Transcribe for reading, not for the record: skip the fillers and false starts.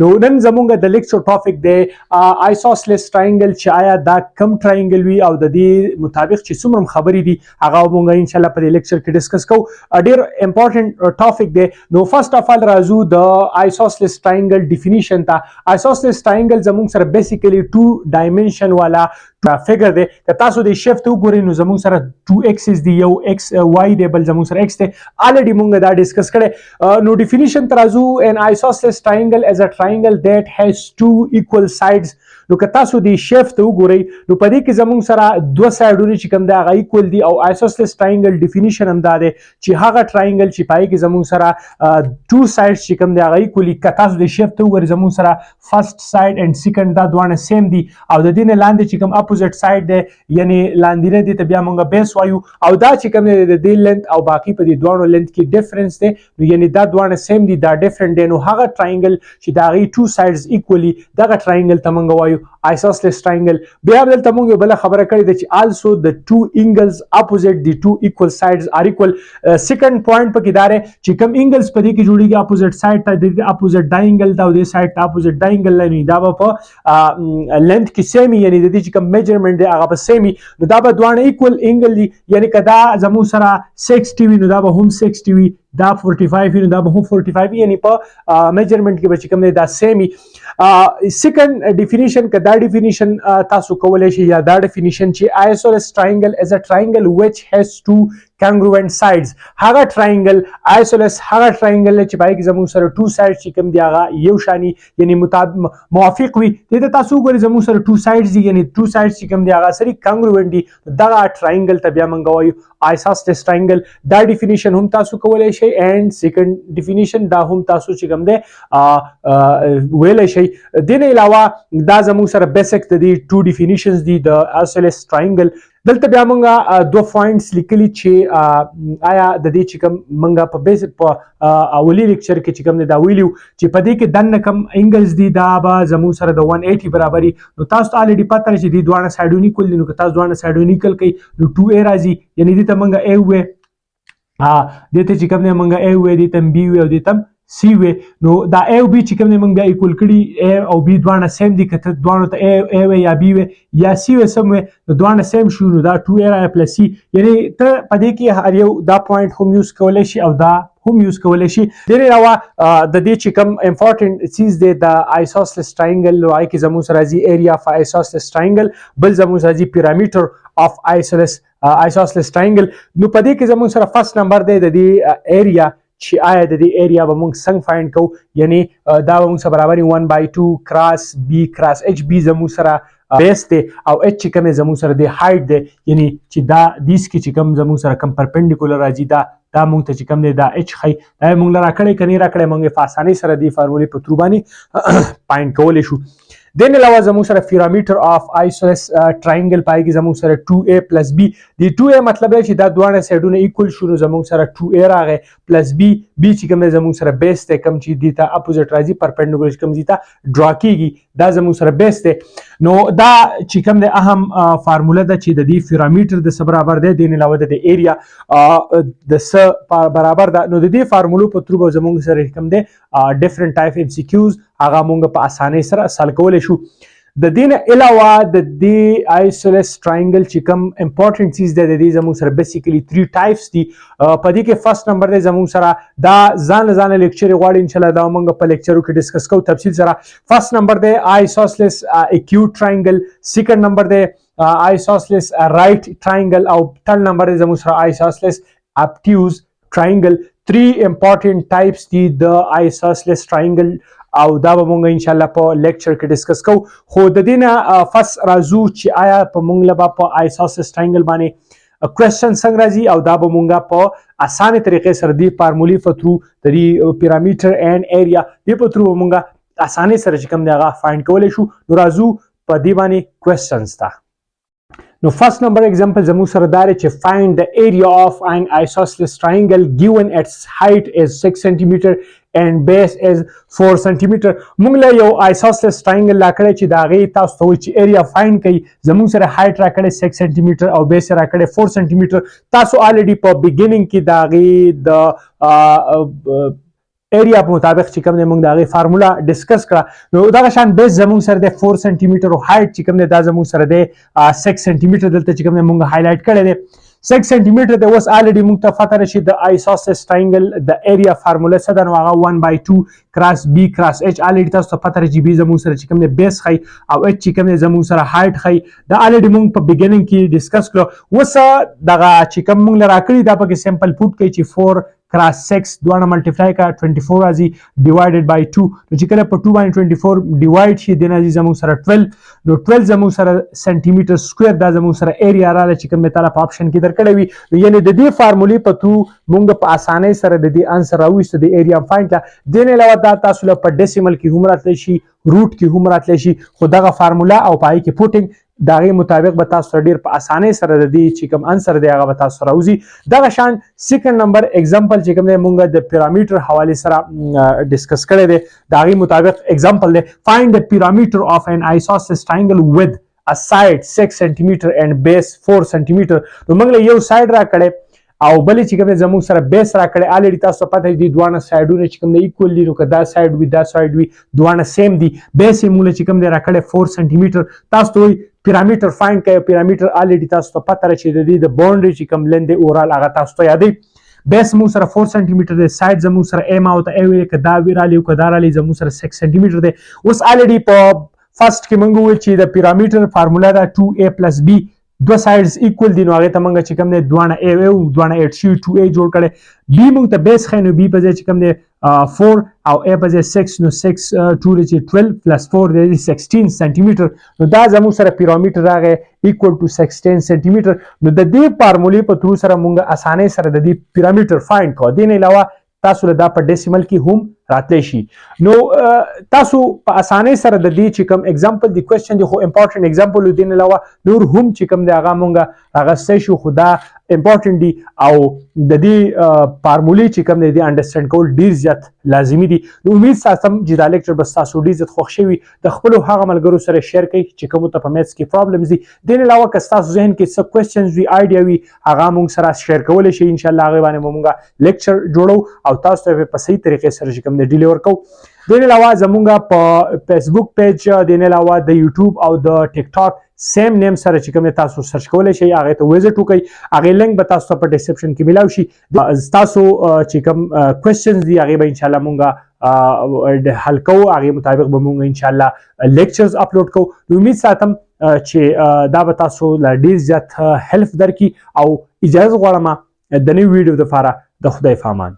نو نن زمونږ د لیکچر ټاپک دی آیسوسیلس ټراینګل چې آیا دا کم ټراینګل وي او د دې مطابق چې څومره خبرې دي هغه مونږ ان شاء الله په دې لیکچر کې ډیسکس کوو. ډیر امپورټنت ټاپک دی. نو فرست اف ال راځو د آیسوسیلس ټراینګل ډیفینیشن ته. آیسوسیلس ټراینګل زمونږ سره بیسیکلی 2 ډایمنشن والا فګر دی. که تاسو د شیفت وګورئ نو زمونږ سره 2 ایکسز دی، یو ایکس وای دی، بل زمونږ سره ایکس دی. الریډي مونږ دا ډیسکس کړی. نو ډیفینیشن ته راځو. ان آیسوسیلس ټراینګل از ا ټراینګل دیٹ هاز 2 ایکوال سایډز. نو که تاسو د شیفت وګورئ نو په دې کې زمونږ سره دوه سایډونه چې کوم دی هغه ایکوال دي، او آیسوسیلس ټراینګل ډیفینیشن هم دا دی چې هغه ټراینګل چې پای کې زمونږ سره 2 سایډز چې کوم دی هغه ایکوالي. که تاسو د شیفت وګورئ زمونږ سره فرست سایډ اند سیکنډ دا دواړه سیم دي، او د دې نه لاندې چې کوم اپوزیټ سایډ دی یعنی لاندې دی ته بیا مونږ بیس وایو، او دا چې کوم دی د دې لینث او باقي په دې دواړو لینث کې ډیفرنس دی، نو یعنی دا دواړه سیم دي دا ډیفرنٹ دی. نو هغه ټراینګل چې دا غي 2 سایډز ایکوالي دغه ټراینګل ته مونږ وایو isosceles triangle. بیا دلته موږ بل خبره کړې ده چې also the two angles opposite the two equal sides are equal. second point پکې دا دی چې کوم angles په دې کې جوړیږي opposite side ته د opposite diangle ته او د side ته opposite diangle نه دا به په length کې same یعنی د دې چې کوم measurement دی هغه به same نو دا به دوه equal angle دي، یعنی کدا زمو سره 60 وي نو دا به هم 60 وي، دا 45 وي نو دا به هم 45 یعنی په measurement کې به چې کوم دی دا same. second definition کدا definition تاسو کولای شئ یا دا definition چې isosceles triangle is a triangle which has two congruent sides. هغه triangle isosceles هغه triangle چې پای کې زموږ سره 2 sides چې کوم دی هغه یو شانی یعنی موافق وي. دې تاسو ګورئ زموږ سره 2 sides دي یعنی 2 sides چې کوم دی هغه سره congruent دي، دا triangle ته بیا موږ وایو isosceles triangle. دا definition هم تاسو کولای شئ and second definition دا هم تاسو چې کوم دی ویلای شئ. دین علاوه دا زموږ سره بیسک د دې 2 definitions دي د isosceles triangle. دلته بیا مونږه 2 points لیکلي چې آیا د دې چې کوم مونږه په بیسک په اولی لیکچر کې چې کوم دا ویلیو چې په دې کې دنه کم انګلز دي دا به زموږ سره د 180 برابري. نو تاسو ته الریډي پته چې دې دوه سایډونه کول دي، نو که تاسو دوه سایډونه کول کوي نو 2a راځي، یعنی دې ته مونږه a وې دې ته چې کوم نه مونږه a وې دې ته b وې او دې ته سی وی. نو دا a او b چې کوم موږ بیا ایکول کړي a او b دوه سیم دي، کته دوه ته a وی یا b وی یا c وی سم وی نو دوه سیم شو نو دا 2a را پلس c، یعنی ته پدې کې هر یو دا پوینټ هم یوز کولای شي او دا هم یوز کولای شي. ډیر علاوه د دې چې کوم امپورټنت چیز دی د isosceles triangle نو آی کې زموږ سره راځي area of isosceles triangle، بل زموږ سره راځي perimeter of isosceles triangle. نو پدې کې زموږ سره فرست نمبر دی د دې area چې آیا د دې ایریا به موږ څنګه فایند کوو، یعنی دا به موږ سره برابر 1/2 کراس b کراس h b زموږ سره بیس دی او h چې کوم زموږ سره د هایټ دی، یعنی چې دا دیس کې چې کوم زموږ سره کوم پرپنډیکولر راځي دا موږ ته چې کوم دی دا h خی دا موږ لرا کړی کني را کړی موږ په اسانۍ سره دی فارمولې په تر باندې فایند کولای شو. دین علاوه زموږ سره پیرامیټر اف آیسوسیلس ټراینګل پای کې زموږ سره 2a پلس b دی 2a مطلب دی چې دا دوه سایډونه ایکول شو نو زموږ سره 2a راغی پلس b چې کوم زموږ سره بیس ته کم چې دی ته اپوزیټ راځي پرپنډیکولر کوم دی ته ډرا کیږي دا زموږ سره بیس ته. نو دا چې کوم د اهم فارموله ده چې د دې پیرامیټر د سره برابر دی، دین علاوه د ایریا د سره برابر ده. نو د دې فارمولو په تر زموږ سره کوم دی ډیفرنٹ ټایپ ام سی کیوز هغه موږ په اسانۍ سره حل کولای شو. د دین علاوه د دې آیسوسیلس ټراینګل چې کوم امپورټنت چیز ده د دې زموږ سره بیسیکلی 3 ټایپس دي. په دې کې فرست نمبر دی زموږ سره دا ځان لیکچر غواړي ان شاء الله دا موږ په لیکچرو کې ډیسکس کوو تفصیل سره. فرست نمبر دی آیسوسیلس اکیوټ ټراینګل، سیکنډ نمبر دی آیسوسیلس رائټ ټراینګل او تھرد نمبر دی زموږ سره آیسوسیلس ابټیوز ټراینګل. 3 امپورټنت ټایپس دي د آیسوسیلس ټراینګل او دا به مونږ ان شاء الله په لیکچر کې ډیسکس کوو. خو د دې فرست راځو چې آیا په مونږ له په آیسوسیلس ټراینګل باندې کوېسچن څنګه راځي او دا به مونږ په اسانه طریقې سره دی فارمولې په تھرو د پیرامیټر اینڈ ایریا دی په تھرو مونږ اسانه سره چې کوم دی هغه فایند کولای شو. نو راځو په دې باندې کوېسچنز ته. نو فرست نمبر ایگزامپل زموږ سره دا دی چې find the area of an isosceles triangle given its height is 6 cm and base is 4 cm. موږ له یو isosceles triangle را کړی چې دا غي تاسو ته چې area find کړئ، زموږ سره height را کړی 6 cm او base را کړی 4 cm. تاسو already په beginning کې دا غي د ایریا په مطابق چې کوم دی موږ د هغې فارمولا ډسکس کړه. نو دغه شان بیس زموږ سره دی 4 سانتي میټر او هایټ چې کوم دی دا زموږ سره دی 6 سانتي میټر دلته چې کوم دی موږ هایلایټ کړی دی 6 سانتي میټر دی. اوس الریډي موږ ته پته ده چې د آیسوسیلس ټراینګل د ایریا فارمولا څه ده، نو هغه 1/2 کراس بی کراس ایچ. الریډي تاسو ته پته ده چې بی زموږ سره چې کوم دی بیس ښیي او ایچ چې کوم دی زموږ سره هایټ ښیي. دا الریډي موږ په بګیننګ کې ډسکس کړو. اوس دغه چې کوم موږ راکړي دا پکې سمپل پوټ کوي چې 4 کراس 6 دوانه ملټیپلای کا 24 راځي ډیوایډډ بای 2. نو چې کله په 2 باندې 24 ډیوایډ شي د راځي زموږ سره 12. نو 12 زموږ سره سانتي میټر سکوير دا زموږ سره ایریا رااله چې کوم تعالی په اپشن کې درکړی وي. یعنی د دې فارمولې په تو مونږ په اسانۍ سره د دې انسر راوېست د ایریا فایند کړه. دین علاوه دا تاسو له په ډیسیمل کې هم راتلی شي، روټ کې هم راتلی شي، خو دغه فارمولا او پای کې پوټینګ د هغې مطابق به تاسو ډېر په اسانۍ سره د دې چې کوم انسر دی هغه به تاسو راوځي. دغه شان سیکنډ نمبر اگزامپل چې کوم دی مونږ د پیرامیټر حوالې سره ډسکس کړی دی. د هغې مطابق اگزامپل دی فایند د پیرامیټر اف ان آیسوسیلس ټراینګل with a side 6 cm and base 4 cm. نو موږ له یو ساید را کړی او بلې چې کوم زموږ سره بیس را کړی. الریډي تاسو ته پته دي دوانه سایډونه چې کوم دی ایکول دي، نو که دا سایډ وي دا سایډ وي دوانه سیم دي. بیس یې موږ چې کوم دی را کړی 4 سانتي میټر. تاسو ته وایي پیرامیټر فایند کوي. پیرامیټر الریډي تاسو ته پته ده چې د دې د باونډري چې کوم لین دی اورال هغه تاسو ته یادوي. بیس موږ سره 4 سانتي میټر دی، سایډ زموږ سره ایم او ته ای ویل که دا وی رالی او که دا رالی زموږ سره 6 سانتي میټر دی. اوس الریډي په فرست کې موږ وویل چې د پیرامیټر فارمولا ده 2a + b دو سایډز ایکول دي. نو هغې ته موږ چې کوم دی دوانه ای او دوانه ایټ شي 2a جوړ کړی. بی موږ ته بیس ښیي، نو بی په ځای چې کوم دی 4 او ای په ځای 6 نو 6 2 چې 12 + 4 دی 16 سانتي میټر. نو دا زموږ سره پیرامیټر راغی ایکول ټو 16 سانتي میټر. نو د دې فارمولې په تھرو سره موږ اسانۍ سره د دې پیرامیټر فایند کوو. دې نه علاوه تاسو له دا په ډیسیمل کې هم راتلی شي. نو تاسو په اسانۍ سره د دې چې کوم اگزامپل دی کوېسچن دی خو امپورټنټ اگزامپل دی نه علاوه نور هم چې کوم دی هغه مونږ اخیستی شو، خو دا امپورټنټ دی او د دې فارمولې چې کوم دی د انډرسټینډ کول ډېر زیات لازمي دي. نو امید ساتم چې دا لیکچر به ستاسو ډېر زیات خوښ شوي. د خپلو هغه ملګرو سره شیر کړئ چې کومو ته په میتھس کې پرابلمز دي. دې نه علاوه که ستاسو ذهن کې څه کوېسچنز وي آیډیا وي هغه مونږ سره شیر کولی شئ. انشاءالله هغې باندې به مونږ لیکچر جوړو او تاسو ته په صحیح طریقې سره چې کوم دی ډیلیور کوو. دې نه علاوه زمونږ په فیسبوک پیج، دې نه علاوه د یوټیوب او د ټیک ټاک سیم نیم سره چې کوم تاسو سرچ کولی شئ هغې ته وزټ وکړئ. هغې لینک به تاسو ته په ډسکرپشن کې میلاو شي. تاسو چې کوم کوېسچنز دي هغې به انشاءالله مونږ حل کوو. هغې مطابق به مونږ انشاءالله لیکچرز اپلوډ کوو. امید ساتم چې دا به تاسو له ډېر زیات هیلپ درکړي او اجازه غواړم د نوي ویډیو دپاره د خدای په امان.